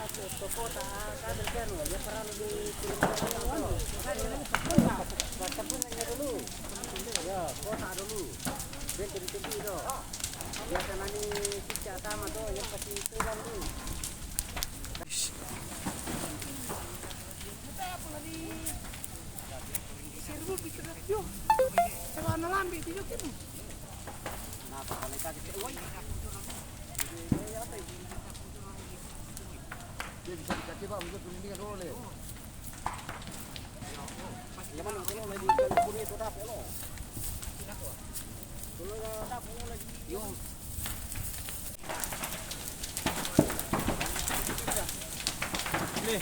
ke kota kader kan dia pernah lebih kirim baca punanya dulu ya kota dulu dia jadi tinggi itu biasa nanti siksa sama tuh yang pasti turun dulu serbu bicara yo coba nalambi itu kan nah kalau kita woi dia bisa dikasih pak untuk perlindungan oleh yang mana kalau lagi California itu dapat lo kalau dapat lagi yo nih